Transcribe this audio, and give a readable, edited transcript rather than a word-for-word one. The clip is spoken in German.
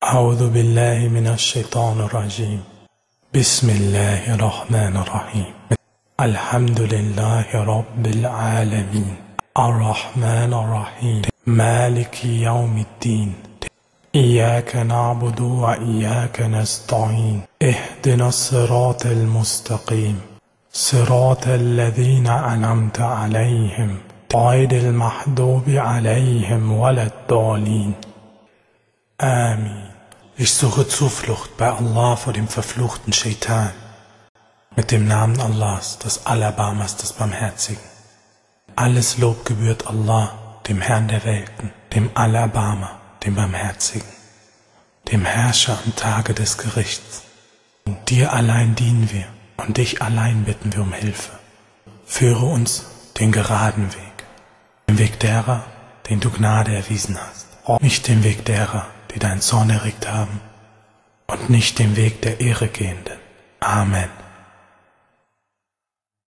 أعوذ بالله من الشيطان الرجيم. بسم الله الرحمن الرحيم. الحمد لله رب العالمين الرحمن الرحيم مالك يوم الدين إياك نعبد وإياك نستعين اهدنا الصراط المستقيم صراط الذين أنعمت عليهم غير المغضوب عليهم ولا الضالين. Amen. Ich suche Zuflucht bei Allah vor dem verfluchten Scheitan. Mit dem Namen Allahs, des Allerbarmers, des Barmherzigen. Alles Lob gebührt Allah, dem Herrn der Welten, dem Allerbarmer, dem Barmherzigen, dem Herrscher am Tage des Gerichts. Dir allein dienen wir und dich allein bitten wir um Hilfe. Führe uns den geraden Weg, den Weg derer, den du Gnade erwiesen hast, nicht den Weg derer, die deinen Zorn erregt haben, und nicht den Weg der Irregehenden. Amen.